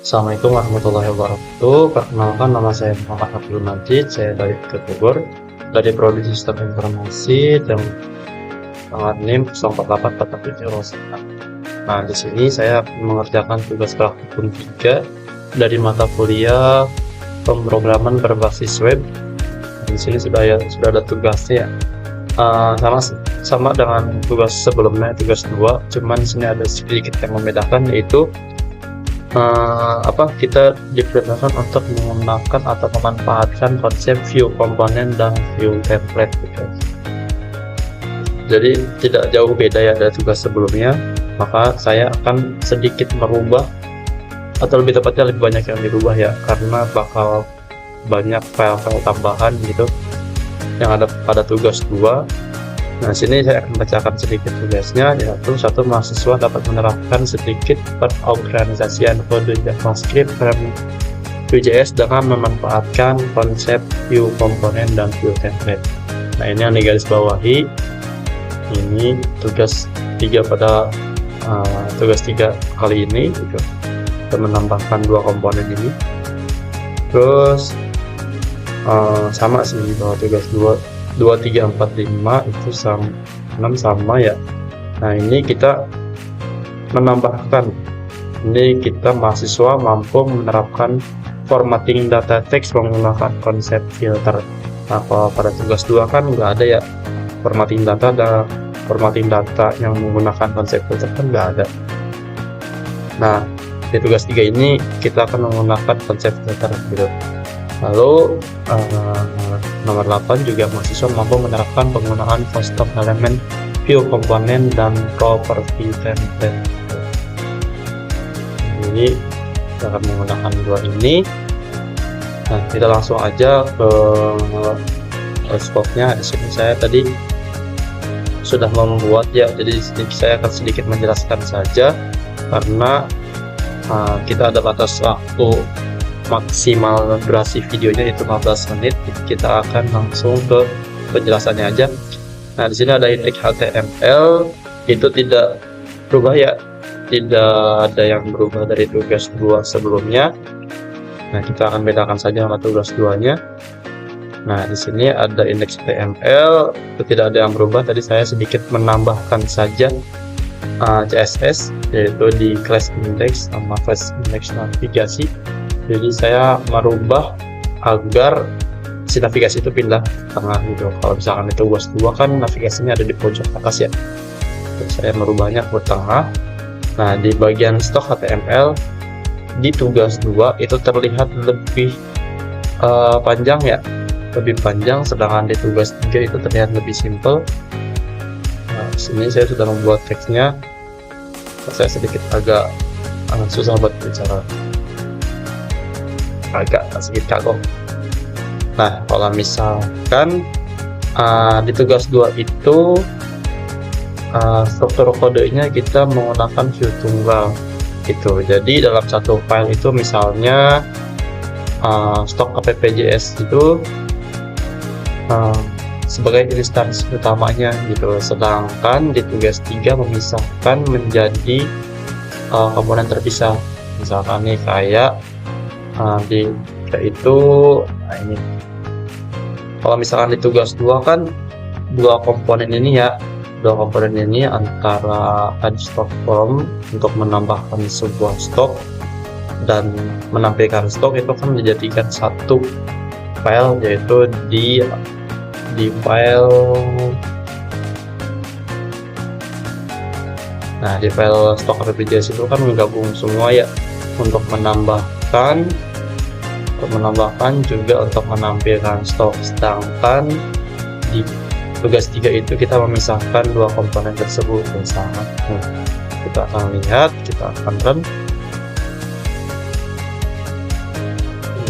Assalamualaikum warahmatullahi wabarakatuh. Perkenalkan, nama saya Muhammad Abdul Majid. Saya dari Bogor, dari Prodi Sistem Informasi dan tanggal NIM 0484701. Nah, di sini saya mengerjakan tugas praktikum 3 dari mata kuliah pemrograman berbasis web. Di sini sudah ada tugasnya. Sama dengan tugas sebelumnya, tugas 2, cuman di sini ada sedikit yang membedakan, yaitu kita diperintahkan untuk menggunakan atau memanfaatkan konsep view komponen dan view template gitu. Jadi tidak jauh beda ya dari tugas sebelumnya, maka saya akan sedikit merubah, atau lebih tepatnya lebih banyak yang dirubah ya, karena bakal banyak file-file tambahan gitu yang ada pada tugas 2. Nah, sini saya akan bacakan sedikit tugasnya, yaitu 1. Mahasiswa dapat menerapkan sedikit pengorganisasian kode JavaScript dalam Vue.js dengan memanfaatkan konsep view komponen dan view template. Nah, ini yang digaris bawahi. Ini tugas 3 pada tugas 3 kali ini gitu. Kita menambahkan 2 komponen ini. Terus sama sih bahwa tugas 2, 3, 4, 5 itu 6 sama ya. Nah, ini kita menambahkan, ini kita mahasiswa mampu menerapkan formatting data teks menggunakan konsep filter. Nah, kalau pada tugas 2 kan nggak ada ya formatting data yang menggunakan konsep filter, kan nggak ada. Nah, di tugas 3 ini kita akan menggunakan konsep filter gitu. Lalu nomor 8 juga mahasiswa mampu menerapkan penggunaan custom elemen view komponen dan property template. Jadi kita akan menggunakan 2 ini. Nah, kita langsung aja ke scope-nya. Di sini saya tadi sudah membuat ya, jadi di sini saya akan sedikit menjelaskan saja karena kita ada batas waktu maksimal durasi videonya itu 15 menit. Kita akan langsung ke penjelasannya aja. Nah, di sini ada indeks HTML, itu tidak berubah ya, tidak ada yang berubah dari tugas 2 sebelumnya. Nah, kita akan bedakan saja sama tugas 2-nya. Nah, di sini ada indeks HTML, itu tidak ada yang berubah. Tadi saya sedikit menambahkan saja CSS, yaitu di class index sama class index navigasi. Jadi saya merubah agar si navigasi itu pindah ke tengah gitu. Kalau misalkan itu tugas 2 kan navigasinya ada di pojok atas ya. Terus saya merubahnya ke tengah. Nah, di bagian stok HTML di tugas 2 itu terlihat lebih panjang ya, lebih panjang, sedangkan di tugas 3 itu terlihat lebih simple. Nah, sini saya sudah membuat teksnya. Saya sedikit agak susah buat bicara, agak sedikit kagok. Nah, kalau misalkan di tugas 2 itu struktur kodenya kita menggunakan view tunggal gitu. Jadi dalam satu file itu misalnya stok app.js itu sebagai instansi utamanya gitu. Sedangkan di tugas 3 memisahkan menjadi komponen terpisah. Misalkan nih kayak itu ini. Kalau misalkan di tugas 2 kan dua komponen ini antara add stock form untuk menambahkan sebuah stok dan menampilkan stok itu kan dijadikan satu file, yaitu di file stok app.js itu kan menggabung semua ya, untuk menambahkan juga untuk menampilkan stok. Sedangkan di tugas 3 itu kita memisahkan dua komponen tersebut bersama. Kita akan lihat, kita akan run.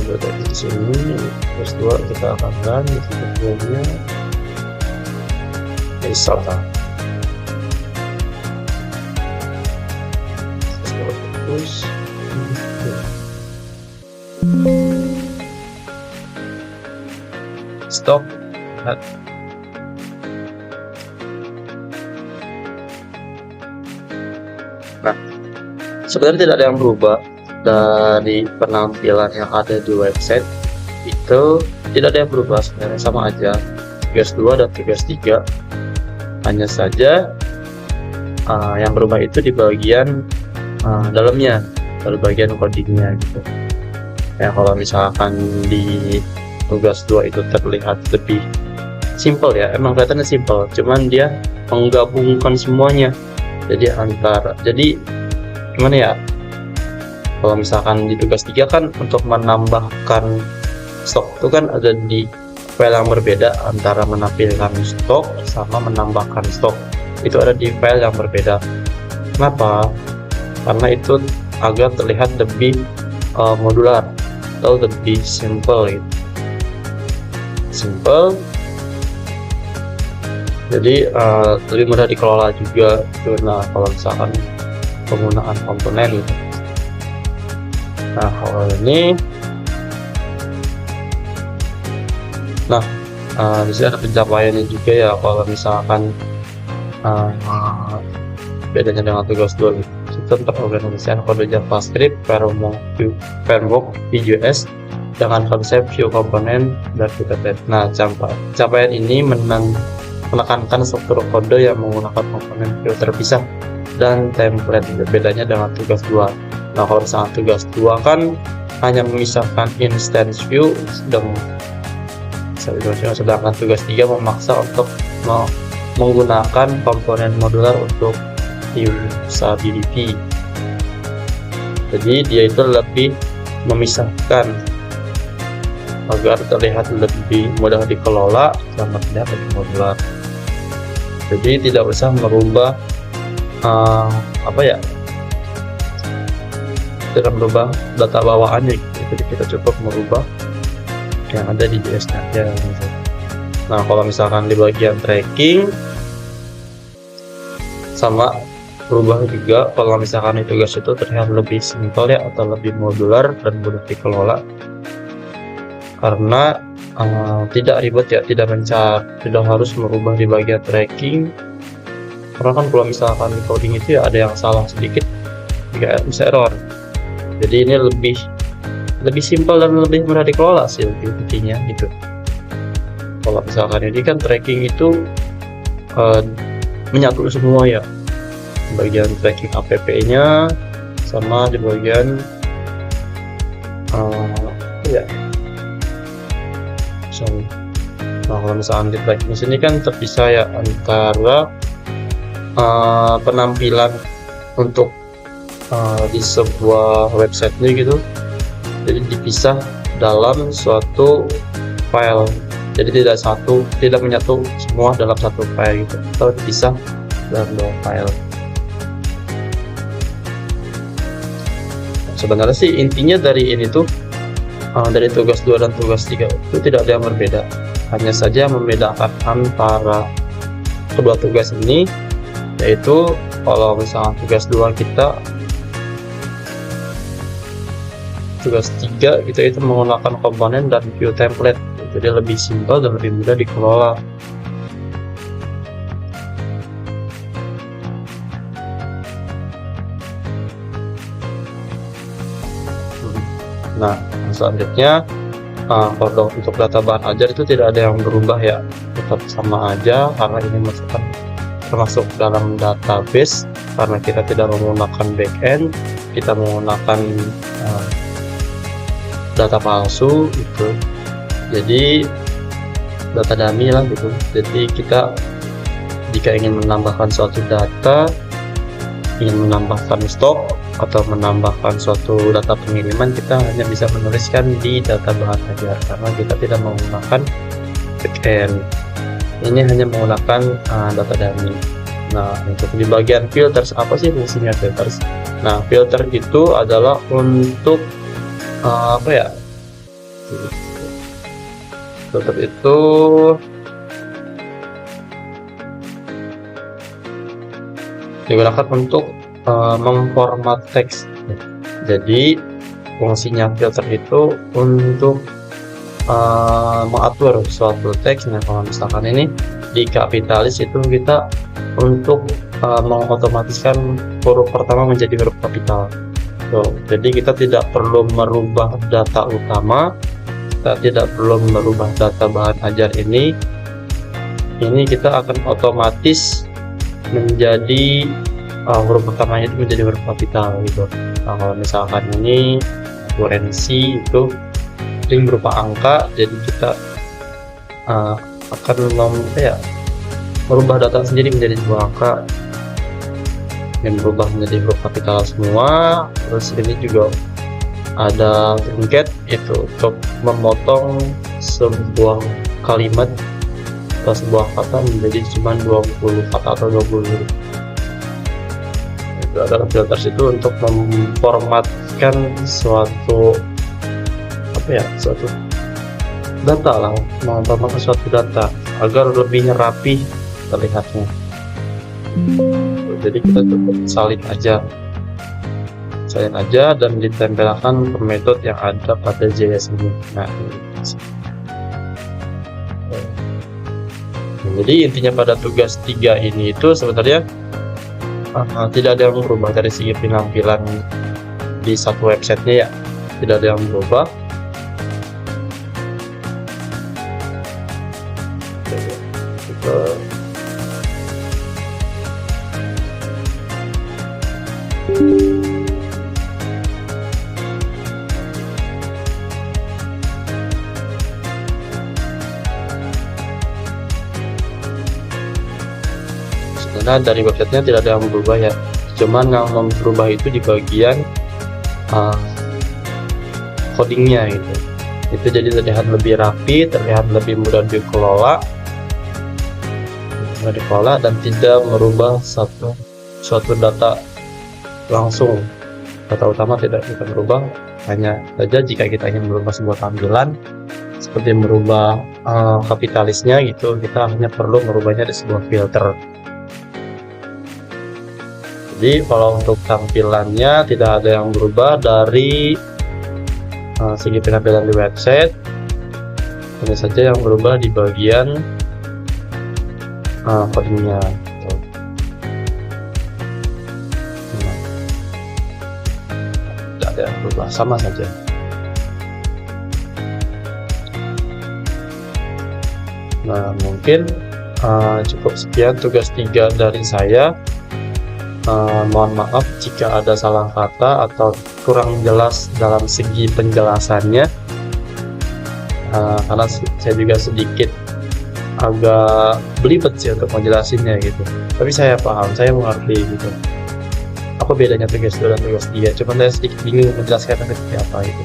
Dari sini terus 2 kita akan run, sebetulnya install terus stop. Nah, sebenarnya tidak ada yang berubah dari penampilan yang ada di website itu tidak ada yang berubah sebenarnya, sama aja tugas 2 dan tugas 3. Hanya saja yang berubah itu di bagian dalamnya, dari bagian codingnya gitu ya. Kalau misalkan di tugas 2 itu terlihat lebih simple ya, emang kelihatannya simple, cuman dia menggabungkan semuanya. Jadi gimana ya, kalau misalkan di tugas 3 kan untuk menambahkan stok itu kan ada di file yang berbeda, antara menampilkan stok sama menambahkan stok itu ada di file yang berbeda. Kenapa? Karena itu agar terlihat lebih modular atau lebih simple gitu. Simple, jadi lebih mudah dikelola juga gitu. Nah, kalau misalkan penggunaan komponen gitu. Nah, kalau ini di sini ada pencapaiannya juga ya. Kalau misalkan bedanya dengan tugas 2 gitu, sistem terorganisasikan kode JavaScript, framework Vue.js dengan konsep view komponen dan Vue.js. Nah, capaian ini menekankan struktur kode yang menggunakan komponen view terpisah dan template. Bedanya dengan tugas 2. Nah, kalau misalkan tugas 2 kan hanya memisahkan instance view, sedangkan tugas 3 memaksa untuk menggunakan komponen modular untuk usability. Jadi dia itu lebih memisahkan agar terlihat lebih mudah dikelola dan terlihat lebih modular. Jadi tidak usah merubah tidak merubah data bawaannya gitu. Jadi kita cukup merubah yang ada di JS-nya aja gitu. Nah, kalau misalkan di bagian tracking sama berubah juga. Kalau misalkan tugas itu terlihat lebih simpel ya, atau lebih modular dan mudah dikelola, karena tidak ribet ya, tidak harus merubah di bagian tracking. Karena kan kalau misalkan di coding itu ya ada yang salah sedikit bisa error. Jadi ini lebih simpel dan lebih mudah dikelola sih intinya gitu. Kalau misalkan ini kan tracking itu menyatu semua ya, bagian tracking app-nya sama di bagian nah, kalau misalkan di tracking sini kan terpisah ya antara penampilan untuk di sebuah website-nya gitu. Jadi dipisah dalam suatu file. Jadi tidak menyatu semua dalam satu file gitu, atau dipisah dalam dua file. Sebenarnya sih intinya dari ini tuh dari tugas 2 dan tugas 3 itu tidak ada yang berbeda. Hanya saja membedakan antara kedua tugas ini, yaitu kalau misalnya tugas 2 tugas 3 kita itu menggunakan komponen dan view template, jadi lebih simpel dan lebih mudah dikelola. Nah, selanjutnya kalau untuk data bahan ajar itu tidak ada yang berubah ya, tetap sama aja, karena ini termasuk dalam database, karena kita tidak menggunakan backend, kita menggunakan data palsu itu, jadi data dummy lah gitu. Jadi kita jika ingin menambahkan suatu data, ingin menambahkan stok atau menambahkan suatu data pengiriman, kita hanya bisa menuliskan di data bahan ajar, karena kita tidak menggunakan backend. Ini hanya menggunakan data dummy. Nah, untuk di bagian filters, apa sih fungsinya filters? Nah, filter itu adalah untuk filter itu digunakan untuk memformat teks. Jadi fungsinya filter itu untuk mengatur suatu teks. Nah, kalau misalkan ini di kapitalis itu kita untuk mengotomatiskan huruf pertama menjadi huruf kapital. Jadi kita tidak perlu merubah data utama, kita tidak perlu merubah data bahan ajar ini kita akan otomatis menjadi huruf pertamanya itu menjadi huruf kapital gitu. Nah, kalau misalkan ini akurensi itu sering berupa angka, jadi kita akan merubah data sendiri menjadi sebuah angka yang berubah menjadi huruf kapital semua. Terus ini juga ada truncat, itu untuk memotong sebuah kalimat atau sebuah kata menjadi cuma 20 kata atau 20 huruf. Itu adalah filter itu untuk memformatkan suatu data lah, memformatkan suatu data agar lebih rapi terlihatnya. Jadi kita cukup salin aja dan ditempelkan ke metode yang ada pada JS ini. Nah, jadi intinya pada tugas 3 ini itu sebenarnya tidak ada yang berubah dari segi penampilan di satu websitenya, ya tidak ada yang berubah. Sebenarnya dari websitenya tidak ada yang berubah ya, cuman yang berubah itu di bagian codingnya gitu. Itu jadi terlihat lebih rapi, terlihat lebih mudah dikelola dan tidak merubah suatu data langsung. Data utama tidak kita merubah, hanya saja jika kita ingin merubah sebuah tampilan seperti merubah kapitalisnya gitu, kita hanya perlu merubahnya di sebuah filter. Jadi kalau untuk tampilannya tidak ada yang berubah dari segi penampilan di website, hanya saja yang berubah di bagian codingnya. Tidak ada yang berubah, sama saja. Nah, mungkin cukup sekian tugas 3 dari saya. Mohon maaf jika ada salah kata atau kurang jelas dalam segi penjelasannya, karena saya juga sedikit agak belibet sih untuk menjelasinnya gitu. Tapi saya paham, saya mengerti gitu. Apa bedanya tugas 2 dan tugas 3? Cuma saya sedikit bingung menjelaskannya seperti apa gitu.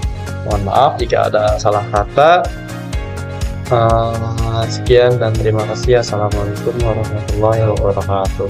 Mohon maaf jika ada salah kata. Sekian dan terima kasih. Assalamualaikum warahmatullahi wabarakatuh.